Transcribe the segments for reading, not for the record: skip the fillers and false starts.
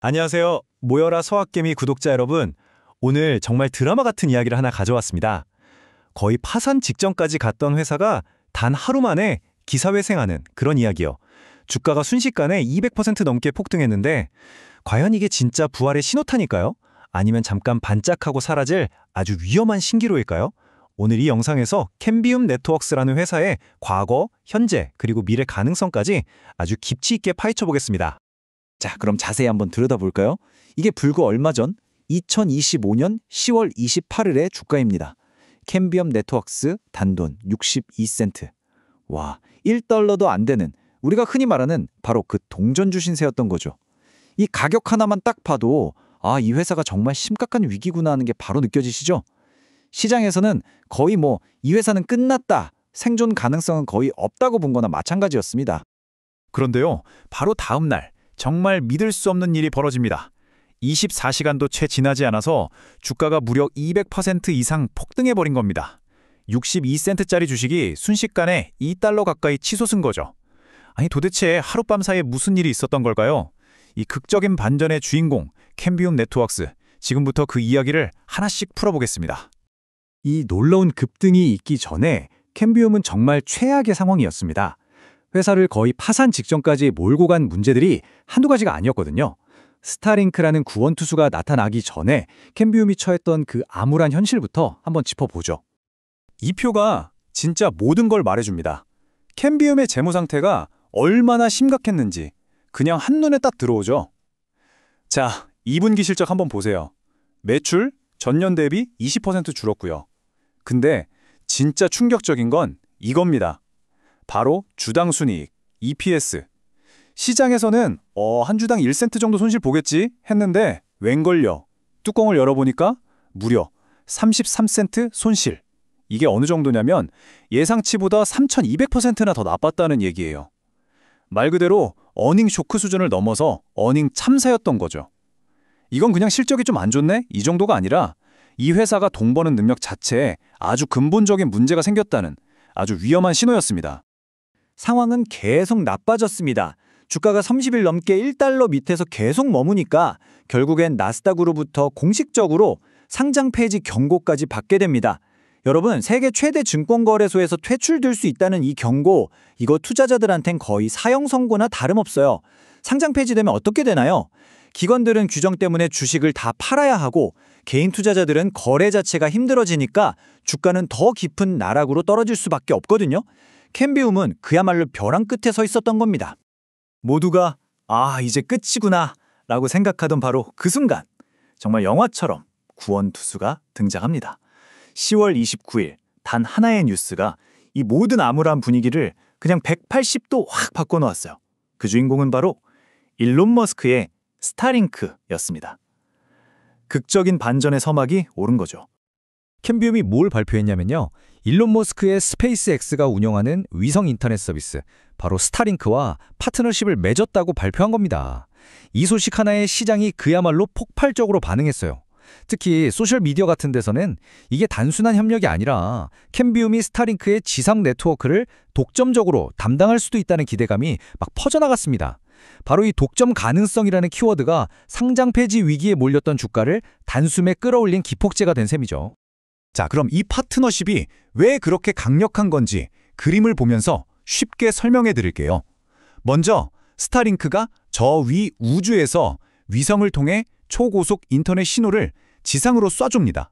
안녕하세요. 모여라 서학개미 구독자 여러분. 오늘 정말 드라마 같은 이야기를 하나 가져왔습니다. 거의 파산 직전까지 갔던 회사가 단 하루 만에 기사회생하는 그런 이야기요. 주가가 순식간에 200% 넘게 폭등했는데 과연 이게 진짜 부활의 신호탄일까요? 아니면 잠깐 반짝하고 사라질 아주 위험한 신기루일까요? 오늘 이 영상에서 캠비움 네트워크스라는 회사의 과거, 현재, 그리고 미래 가능성까지 아주 깊이 있게 파헤쳐 보겠습니다. 자, 그럼 자세히 한번 들여다볼까요? 이게 불과 얼마 전 2025년 10월 28일의 주가입니다. 캠비움 네트워크스 단돈 62센트. 와, 1달러도 안 되는 우리가 흔히 말하는 바로 그 동전주 신세였던 거죠. 이 가격 하나만 딱 봐도 이 회사가 정말 심각한 위기구나 하는 게 바로 느껴지시죠? 시장에서는 거의 이 회사는 끝났다, 생존 가능성은 거의 없다고 본 거나 마찬가지였습니다. 그런데요, 바로 다음 날 정말 믿을 수 없는 일이 벌어집니다. 24시간도 채 지나지 않아서 주가가 무려 200% 이상 폭등해버린 겁니다. 62센트짜리 주식이 순식간에 2달러 가까이 치솟은 거죠. 아니 도대체 하룻밤 사이에 무슨 일이 있었던 걸까요? 이 극적인 반전의 주인공 캠비움 네트워크스, 지금부터 그 이야기를 하나씩 풀어보겠습니다. 이 놀라운 급등이 있기 전에 캠비움은 정말 최악의 상황이었습니다. 회사를 거의 파산 직전까지 몰고 간 문제들이 한두 가지가 아니었거든요. 스타링크라는 구원투수가 나타나기 전에 캠비움이 처했던 그 암울한 현실부터 한번 짚어보죠. 이 표가 진짜 모든 걸 말해줍니다. 캠비움의 재무 상태가 얼마나 심각했는지 그냥 한눈에 딱 들어오죠. 자, 2분기 실적 한번 보세요. 매출 전년 대비 20% 줄었고요. 근데 진짜 충격적인 건 이겁니다. 바로 주당 순이익, EPS. 시장에서는 한 주당 1센트 정도 손실 보겠지 했는데 웬걸요. 뚜껑을 열어보니까 무려 33센트 손실. 이게 어느 정도냐면 예상치보다 3200%나 더 나빴다는 얘기예요. 말 그대로 어닝 쇼크 수준을 넘어서 어닝 참사였던 거죠. 이건 그냥 실적이 좀 안 좋네? 이 정도가 아니라 이 회사가 돈 버는 능력 자체에 아주 근본적인 문제가 생겼다는 아주 위험한 신호였습니다. 상황은 계속 나빠졌습니다. 주가가 30일 넘게 1달러 밑에서 계속 머무니까 결국엔 나스닥으로부터 공식적으로 상장 폐지 경고까지 받게 됩니다. 여러분, 세계 최대 증권거래소에서 퇴출될 수 있다는 이 경고, 이거 투자자들한텐 거의 사형 선고나 다름없어요. 상장 폐지되면 어떻게 되나요? 기관들은 규정 때문에 주식을 다 팔아야 하고 개인 투자자들은 거래 자체가 힘들어지니까 주가는 더 깊은 나락으로 떨어질 수밖에 없거든요. 캠비움은 그야말로 벼랑 끝에 서 있었던 겁니다. 모두가 이제 끝이구나 라고 생각하던 바로 그 순간, 정말 영화처럼 구원투수가 등장합니다. 10월 29일 단 하나의 뉴스가 이 모든 암울한 분위기를 그냥 180도 확 바꿔놓았어요. 그 주인공은 바로 일론 머스크의 스타링크였습니다. 극적인 반전의 서막이 오른 거죠. 캠비움이 뭘 발표했냐면요. 일론 머스크의 스페이스X가 운영하는 위성 인터넷 서비스, 바로 스타링크와 파트너십을 맺었다고 발표한 겁니다. 이 소식 하나에 시장이 그야말로 폭발적으로 반응했어요. 특히 소셜미디어 같은 데서는 이게 단순한 협력이 아니라 캠비움이 스타링크의 지상 네트워크를 독점적으로 담당할 수도 있다는 기대감이 막 퍼져나갔습니다. 바로 이 독점 가능성이라는 키워드가 상장 폐지 위기에 몰렸던 주가를 단숨에 끌어올린 기폭제가 된 셈이죠. 자, 그럼 이 파트너십이 왜 그렇게 강력한 건지 그림을 보면서 쉽게 설명해 드릴게요. 먼저 스타링크가 저 위 우주에서 위성을 통해 초고속 인터넷 신호를 지상으로 쏴줍니다.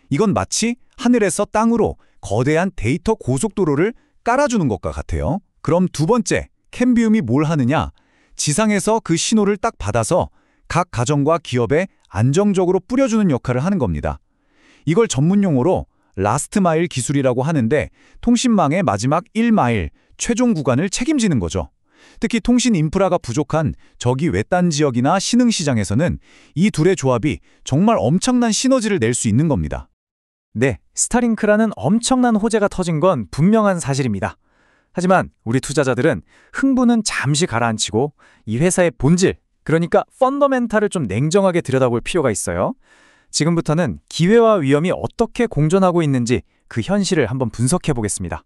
이건 마치 하늘에서 땅으로 거대한 데이터 고속도로를 깔아주는 것과 같아요. 그럼 두 번째, 캠비움이 뭘 하느냐? 지상에서 그 신호를 딱 받아서 각 가정과 기업에 안정적으로 뿌려주는 역할을 하는 겁니다. 이걸 전문 용어로 라스트 마일 기술이라고 하는데 통신망의 마지막 1마일, 최종 구간을 책임지는 거죠. 특히 통신 인프라가 부족한 저기 외딴 지역이나 신흥시장에서는 이 둘의 조합이 정말 엄청난 시너지를 낼 수 있는 겁니다. 네, 스타링크라는 엄청난 호재가 터진 건 분명한 사실입니다. 하지만 우리 투자자들은 흥분은 잠시 가라앉히고 이 회사의 본질, 그러니까 펀더멘탈을 좀 냉정하게 들여다볼 필요가 있어요. 지금부터는 기회와 위험이 어떻게 공존하고 있는지 그 현실을 한번 분석해 보겠습니다.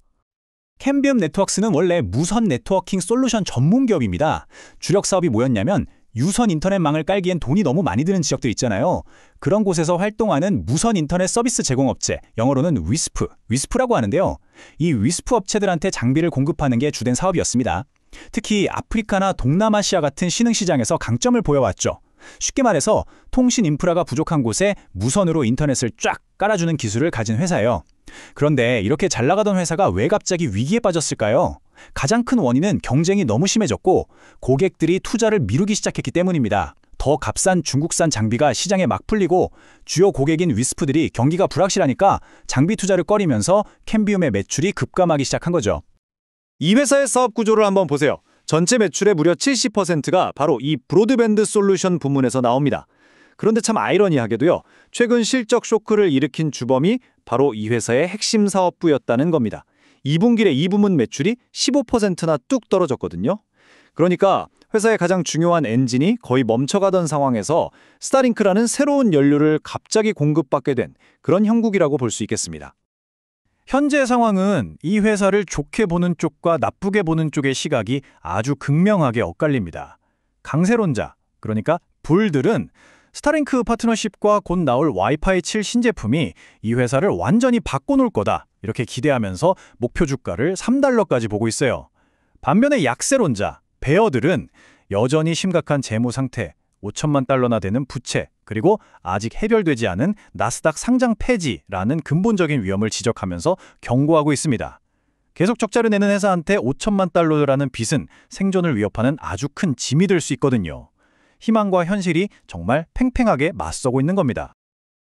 캠비움 네트워크스는 원래 무선 네트워킹 솔루션 전문 기업입니다. 주력 사업이 뭐였냐면 유선 인터넷망을 깔기엔 돈이 너무 많이 드는 지역들 있잖아요. 그런 곳에서 활동하는 무선 인터넷 서비스 제공업체, 영어로는 위스프라고 하는데요. 이 위스프 업체들한테 장비를 공급하는 게 주된 사업이었습니다. 특히 아프리카나 동남아시아 같은 신흥시장에서 강점을 보여왔죠. 쉽게 말해서 통신 인프라가 부족한 곳에 무선으로 인터넷을 쫙 깔아주는 기술을 가진 회사예요. 그런데 이렇게 잘 나가던 회사가 왜 갑자기 위기에 빠졌을까요? 가장 큰 원인은 경쟁이 너무 심해졌고 고객들이 투자를 미루기 시작했기 때문입니다. 더 값싼 중국산 장비가 시장에 막 풀리고 주요 고객인 위스프들이 경기가 불확실하니까 장비 투자를 꺼리면서 캠비움의 매출이 급감하기 시작한 거죠. 이 회사의 사업 구조를 한번 보세요. 전체 매출의 무려 70%가 바로 이 브로드밴드 솔루션 부문에서 나옵니다. 그런데 참 아이러니하게도요. 최근 실적 쇼크를 일으킨 주범이 바로 이 회사의 핵심 사업부였다는 겁니다. 2분기에 이 부문 매출이 15%나 뚝 떨어졌거든요. 그러니까 회사의 가장 중요한 엔진이 거의 멈춰가던 상황에서 스타링크라는 새로운 연료를 갑자기 공급받게 된 그런 형국이라고 볼 수 있겠습니다. 현재 상황은 이 회사를 좋게 보는 쪽과 나쁘게 보는 쪽의 시각이 아주 극명하게 엇갈립니다. 강세론자, 그러니까 불들은 스타링크 파트너십과 곧 나올 와이파이 7 신제품이 이 회사를 완전히 바꿔놓을 거다, 이렇게 기대하면서 목표 주가를 $3까지 보고 있어요. 반면에 약세론자, 베어들은 여전히 심각한 재무 상태, $5천만 되는 부채, 그리고 아직 해결되지 않은 나스닥 상장 폐지라는 근본적인 위험을 지적하면서 경고하고 있습니다. 계속 적자를 내는 회사한테 $5천만 빚은 생존을 위협하는 아주 큰 짐이 될 수 있거든요. 희망과 현실이 정말 팽팽하게 맞서고 있는 겁니다.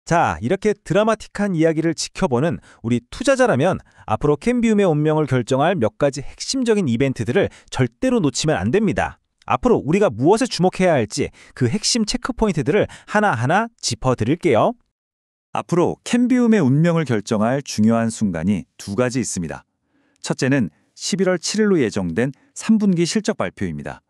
자, 이렇게 드라마틱한 이야기를 지켜보는 우리 투자자라면 앞으로 캠비움의 운명을 결정할 몇 가지 핵심적인 이벤트들을 절대로 놓치면 안 됩니다. 앞으로 우리가 무엇에 주목해야 할지 그 핵심 체크포인트들을 하나하나 짚어드릴게요. 앞으로 캠비움의 운명을 결정할 중요한 순간이 두 가지 있습니다. 첫째는 11월 7일로 예정된 3분기 실적 발표입니다.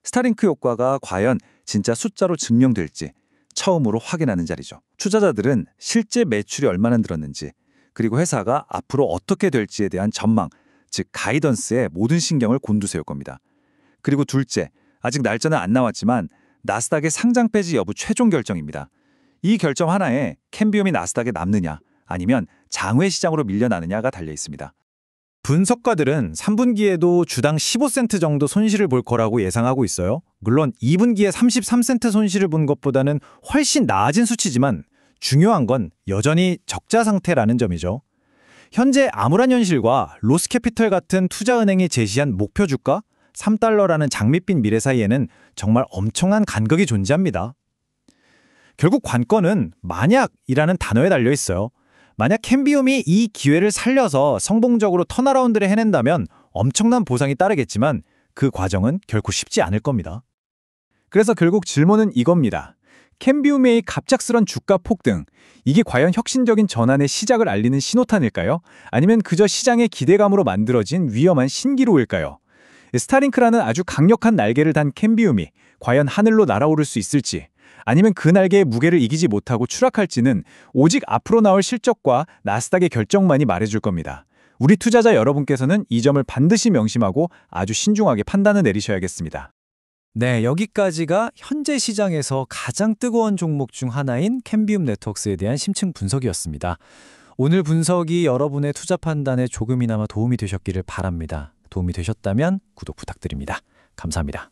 스타링크 효과가 과연 진짜 숫자로 증명될지 처음으로 확인하는 자리죠. 투자자들은 실제 매출이 얼마나 늘었는지, 그리고 회사가 앞으로 어떻게 될지에 대한 전망, 즉 가이던스에 모든 신경을 곤두세울 겁니다. 그리고 둘째, 아직 날짜는 안 나왔지만 나스닥의 상장 폐지 여부 최종 결정입니다. 이 결정 하나에 캠비움이 나스닥에 남느냐 아니면 장외 시장으로 밀려나느냐가 달려 있습니다. 분석가들은 3분기에도 주당 15센트 정도 손실을 볼 거라고 예상하고 있어요. 물론 2분기에 33센트 손실을 본 것보다는 훨씬 나아진 수치지만 중요한 건 여전히 적자 상태라는 점이죠. 현재 아무란현실과 로스캐피털 같은 투자은행이 제시한 목표 주가 $3라는 장밋빛 미래 사이에는 정말 엄청난 간극이 존재합니다. 결국 관건은 만약이라는 단어에 달려 있어요. 만약 캠비움이 이 기회를 살려서 성공적으로 턴어라운드를 해낸다면 엄청난 보상이 따르겠지만 그 과정은 결코 쉽지 않을 겁니다. 그래서 결국 질문은 이겁니다. 캠비움의 갑작스런 주가 폭등, 이게 과연 혁신적인 전환의 시작을 알리는 신호탄일까요? 아니면 그저 시장의 기대감으로 만들어진 위험한 신기루일까요? 스타링크라는 아주 강력한 날개를 단 캠비움이 과연 하늘로 날아오를 수 있을지, 아니면 그 날개의 무게를 이기지 못하고 추락할지는 오직 앞으로 나올 실적과 나스닥의 결정만이 말해줄 겁니다. 우리 투자자 여러분께서는 이 점을 반드시 명심하고 아주 신중하게 판단을 내리셔야겠습니다. 네, 여기까지가 현재 시장에서 가장 뜨거운 종목 중 하나인 캠비움 네트워크스에 대한 심층 분석이었습니다. 오늘 분석이 여러분의 투자 판단에 조금이나마 도움이 되셨기를 바랍니다. 도움이 되셨다면 구독 부탁드립니다. 감사합니다.